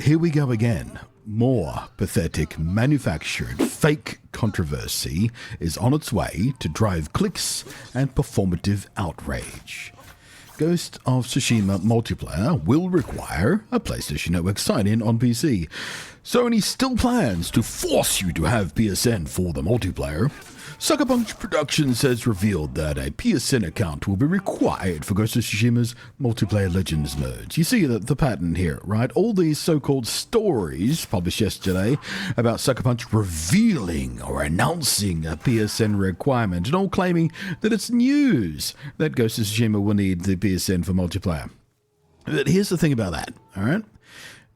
here we go again. More pathetic, manufactured, fake controversy is on its way to drive clicks and performative outrage. Ghost of Tsushima multiplayer will require a PlayStation Network sign-in on PC. Sony still plans to force you to have PSN for the multiplayer. Sucker Punch Productions has revealed that a PSN account will be required for Ghost of Tsushima's multiplayer Legends modes. You see the pattern here, right? All these so-called stories published yesterday about Sucker Punch revealing or announcing a PSN requirement and all claiming that it's news that Ghost of Tsushima will need the PSN for multiplayer. But here's the thing about that, all right?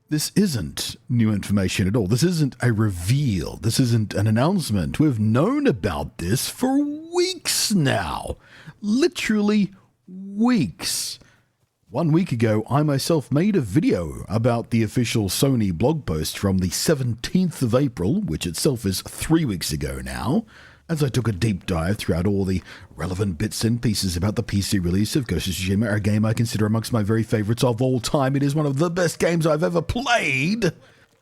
This isn't new information at all. This isn't a reveal. This isn't an announcement. We've known about this for weeks now. Literally weeks. 1 week ago, I myself made a video about the official Sony blog post from the 17th of April, which itself is 3 weeks ago now, as I took a deep dive throughout all the relevant bits and pieces about the PC release of Ghost of Tsushima, a game I consider amongst my very favourites of all time. It is one of the best games I've ever played.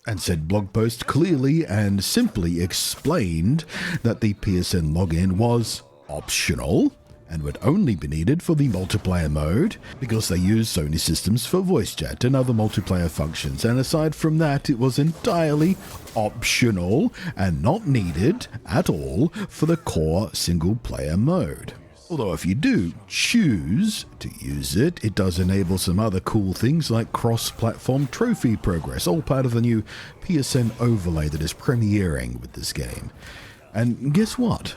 And said blog post clearly and simply explained that the PSN login was optional and would only be needed for the multiplayer mode because they use Sony systems for voice chat and other multiplayer functions, and aside from that it was entirely optional and not needed at all for the core single player mode. Although if you do choose to use it, it does enable some other cool things like cross-platform trophy progress, all part of the new PSN overlay that is premiering with this game. And guess what?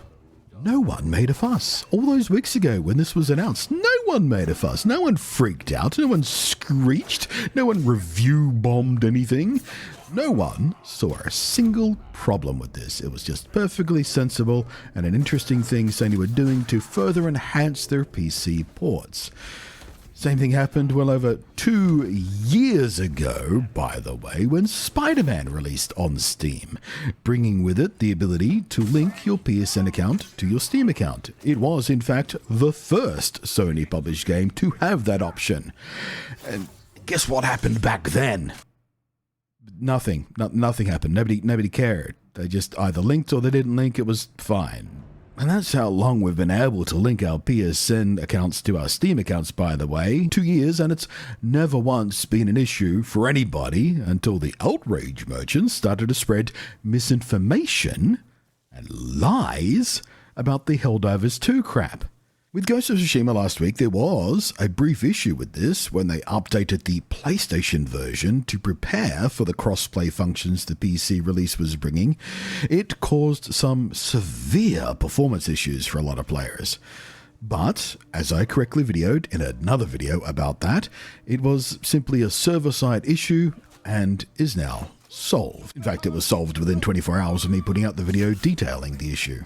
No one made a fuss. All those weeks ago when this was announced, no one made a fuss. No one freaked out. No one screeched. No one review bombed anything. No one saw a single problem with this. It was just perfectly sensible and an interesting thing Sony were doing to further enhance their PC ports. Same thing happened well over 2 years ago, by the way, when Spider-Man released on Steam, bringing with it the ability to link your PSN account to your Steam account. It was, in fact, the first Sony-published game to have that option. And guess what happened back then? Nothing. Nothing happened. Nobody cared. They just either linked or they didn't link. It was fine. And that's how long we've been able to link our PSN accounts to our Steam accounts, by the way. 2 years, and it's never once been an issue for anybody until the outrage merchants started to spread misinformation and lies about the Helldivers 2 crap. With Ghost of Tsushima last week, there was a brief issue with this when they updated the PlayStation version to prepare for the cross-play functions the PC release was bringing. It caused some severe performance issues for a lot of players. But, as I correctly videoed in another video about that, it was simply a server-side issue and is now solved. In fact, it was solved within 24 hours of me putting out the video detailing the issue.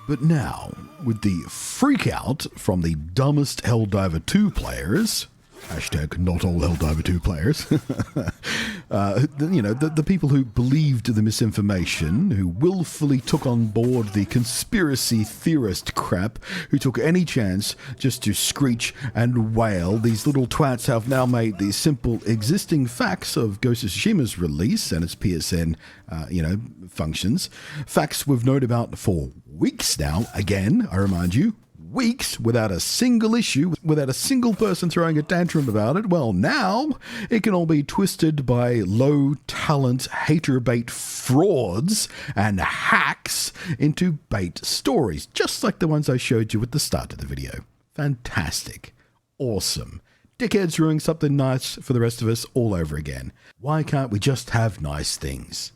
But now, with the freak out from the dumbest Helldiver 2 players, hashtag not all Helldiver 2 players, the people who believed the misinformation, who willfully took on board the conspiracy theorist crap, who took any chance just to screech and wail, these little twats have now made the simple existing facts of Ghost of Tsushima's release and its PSN, functions, facts we've known about for weeks now, again, I remind you, weeks without a single issue, without a single person throwing a tantrum about it. Well, now it can all be twisted by low-talent hater bait frauds and hacks into bait stories, just like the ones I showed you at the start of the video. Fantastic. Awesome. Dickheads ruining something nice for the rest of us all over again. Why can't we just have nice things?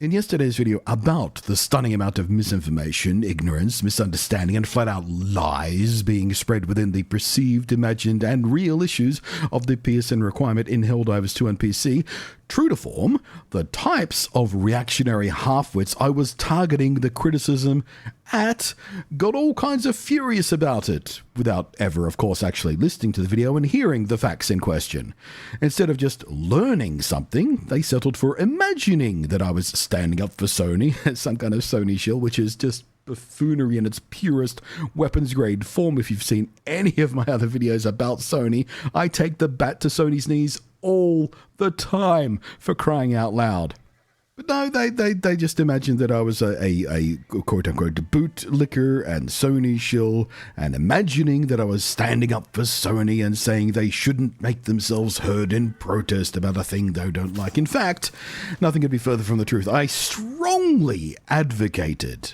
In yesterday's video about the stunning amount of misinformation, ignorance, misunderstanding, and flat-out lies being spread within the perceived, imagined, and real issues of the PSN requirement in Helldivers 2 and PC, true to form, the types of reactionary half-wits I was targeting the criticism at got all kinds of furious about it, without ever, of course, actually listening to the video and hearing the facts in question. Instead of just learning something, they settled for imagining that I was standing up for Sony, some kind of Sony shill, which is just buffoonery in its purest weapons-grade form. If you've seen any of my other videos about Sony, I take the bat to Sony's knees all the time, for crying out loud. But no, they just imagined that I was a quote-unquote bootlicker and Sony shill, and imagining that I was standing up for Sony and saying they shouldn't make themselves heard in protest about a thing they don't like. In fact, nothing could be further from the truth. I strongly advocated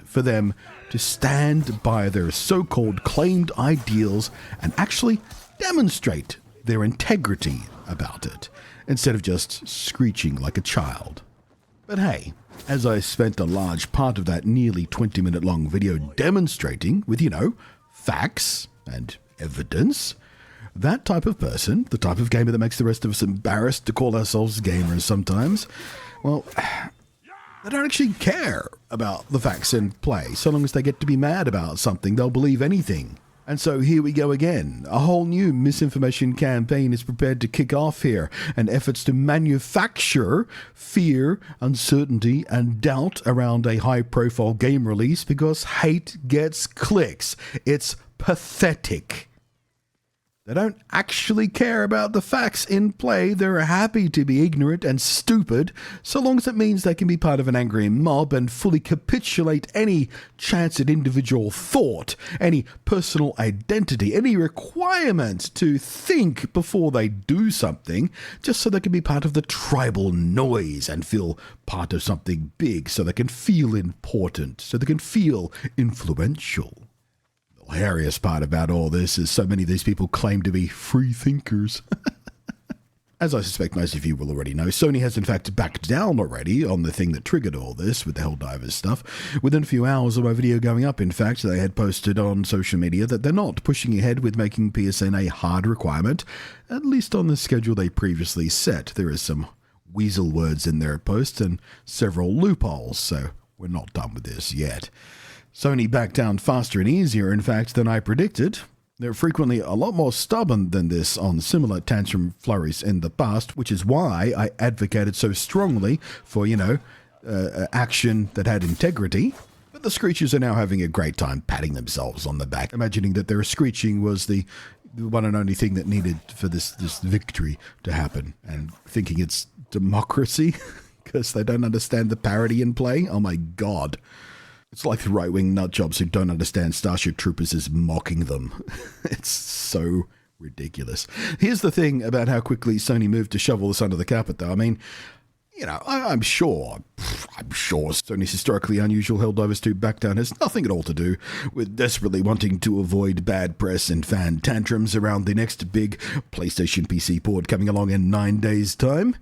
for them to stand by their so-called claimed ideals and actually demonstrate their integrity about it, instead of just screeching like a child. But hey, as I spent a large part of that nearly 20-minute long video demonstrating with, facts and evidence, that type of person, the type of gamer that makes the rest of us embarrassed to call ourselves gamers sometimes, well, they don't actually care about the facts in play. So long as they get to be mad about something, they'll believe anything. And so here we go again. A whole new misinformation campaign is prepared to kick off here, and efforts to manufacture fear, uncertainty, and doubt around a high-profile game release because hate gets clicks. It's pathetic. They don't actually care about the facts in play. They're happy to be ignorant and stupid, so long as it means they can be part of an angry mob and fully capitulate any chance at individual thought, any personal identity, any requirement to think before they do something, just so they can be part of the tribal noise and feel part of something big, so they can feel important, so they can feel influential. The hilarious part about all this is so many of these people claim to be free thinkers. As I suspect most of you will already know, Sony has in fact backed down already on the thing that triggered all this with the Helldivers stuff. Within a few hours of my video going up, in fact, they had posted on social media that they're not pushing ahead with making PSN a hard requirement, at least on the schedule they previously set. There is some weasel words in their post and several loopholes, so we're not done with this yet. Sony backed down faster and easier, in fact, than I predicted. They're frequently a lot more stubborn than this on similar tantrum flurries in the past, which is why I advocated so strongly for, action that had integrity. But the Screechers are now having a great time patting themselves on the back, imagining that their screeching was the one and only thing that needed for this victory to happen, and thinking it's democracy because they don't understand the parity in play. Oh my God. It's like the right-wing nutjobs who don't understand Starship Troopers is mocking them. It's so ridiculous. Here's the thing about how quickly Sony moved to shovel this under the carpet, though. I mean, I'm sure Sony's historically unusual Helldivers 2 backdown has nothing at all to do with desperately wanting to avoid bad press and fan tantrums around the next big PlayStation PC port coming along in 9 days' time.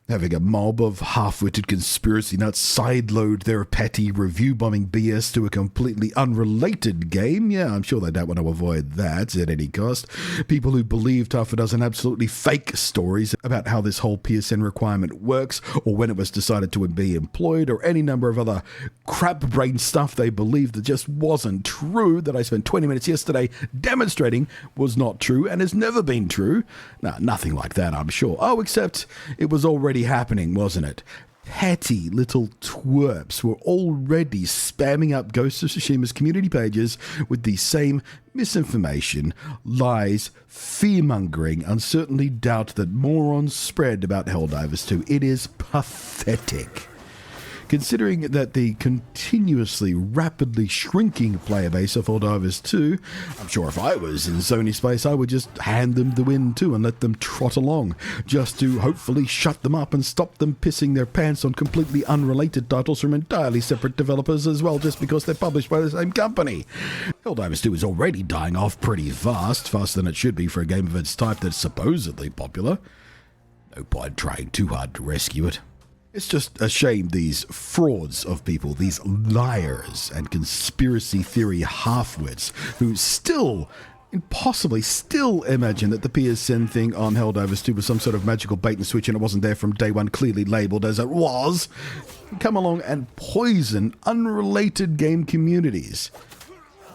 Having a mob of half-witted conspiracy nuts sideload their petty review-bombing BS to a completely unrelated game. Yeah, I'm sure they don't want to avoid that at any cost. People who believed half a dozen absolutely fake stories about how this whole PSN requirement works, or when it was decided to be employed, or any number of other crap-brain stuff they believed that just wasn't true, that I spent 20 minutes yesterday demonstrating was not true and has never been true. No, nothing like that, I'm sure. Oh, except it was already happening, wasn't it? Petty little twerps were already spamming up Ghost of Tsushima's community pages with the same misinformation, lies, fear-mongering, uncertainty, doubt that morons spread about Helldivers 2. It is pathetic. Considering that the continuously, rapidly shrinking player base of Helldivers 2, I'm sure if I was in Sony's place, I would just hand them the win too and let them trot along, just to hopefully shut them up and stop them pissing their pants on completely unrelated titles from entirely separate developers as well, just because they're published by the same company. Helldivers 2 is already dying off pretty fast, faster than it should be for a game of its type that's supposedly popular. No point trying too hard to rescue it. It's just a shame these frauds of people, these liars and conspiracy theory half-wits who still, impossibly still imagine that the PSN thing on Helldivers 2 was some sort of magical bait and switch and it wasn't there from day one, clearly labelled as it was, come along and poison unrelated game communities.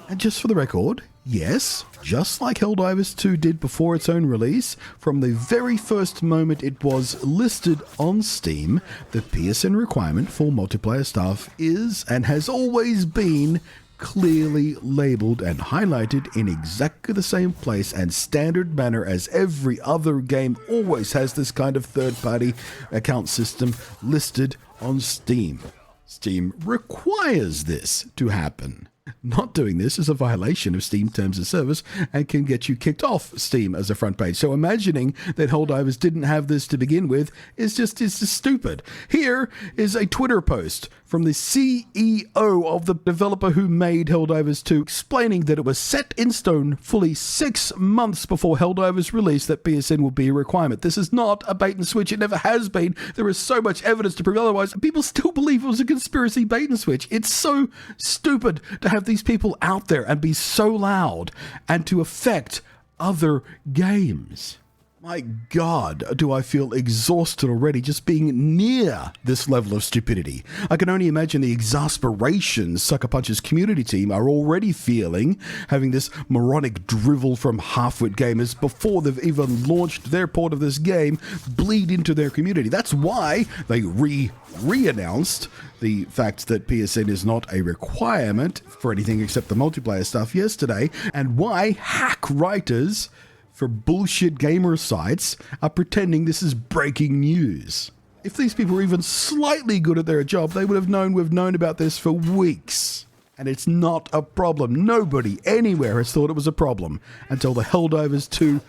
And just for the record, yes, just like Helldivers 2 did before its own release, from the very first moment it was listed on Steam, the PSN requirement for multiplayer staff is, and has always been, clearly labeled and highlighted in exactly the same place and standard manner as every other game always has this kind of third-party account system listed on Steam. Steam requires this to happen. Not doing this is a violation of Steam terms of service and can get you kicked off Steam as a front page. So imagining that Helldivers didn't have this to begin with is just stupid. Here is a Twitter post from the CEO of the developer who made Helldivers 2, explaining that it was set in stone fully 6 months before Helldivers release that PSN will be a requirement. This is not a bait and switch. It never has been. There is so much evidence to prove otherwise. People still believe it was a conspiracy bait and switch. It's so stupid to have these people out there and be so loud and to affect other games. My God, do I feel exhausted already just being near this level of stupidity. I can only imagine the exasperation Sucker Punch's community team are already feeling, having this moronic drivel from half-wit gamers before they've even launched their port of this game bleed into their community. That's why they re-announced the fact that PSN is not a requirement for anything except the multiplayer stuff yesterday, and why hack writers for bullshit gamer sites are pretending this is breaking news. If these people were even slightly good at their job, they would have known we've known about this for weeks. And it's not a problem. Nobody anywhere has thought it was a problem until the Helldivers 2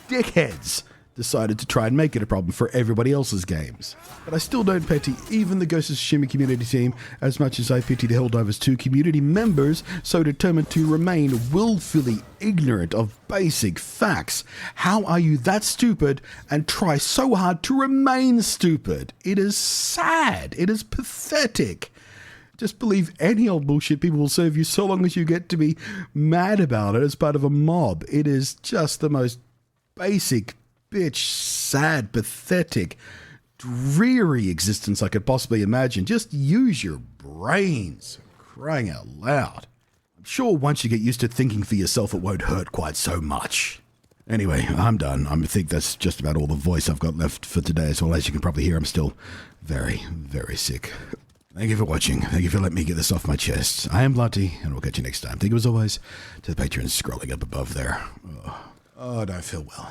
dickheads decided to try and make it a problem for everybody else's games. But I still don't pity even the Ghost of Tsushima community team as much as I pity the Helldivers 2 community members so determined to remain willfully ignorant of basic facts. How are you that stupid and try so hard to remain stupid? It is sad. It is pathetic. Just believe any old bullshit people will serve you so long as you get to be mad about it as part of a mob. It is just the most basic bitch, sad, pathetic, dreary existence I could possibly imagine. Just use your brains, crying out loud. I'm sure once you get used to thinking for yourself, it won't hurt quite so much. Anyway, I'm done. I think that's just about all the voice I've got left for today. As well, as you can probably hear, I'm still very, very sick. Thank you for watching. Thank you for letting me get this off my chest. I am Bloody, and we'll catch you next time. Thank you as always to the patrons scrolling up above there. Oh, I don't feel well.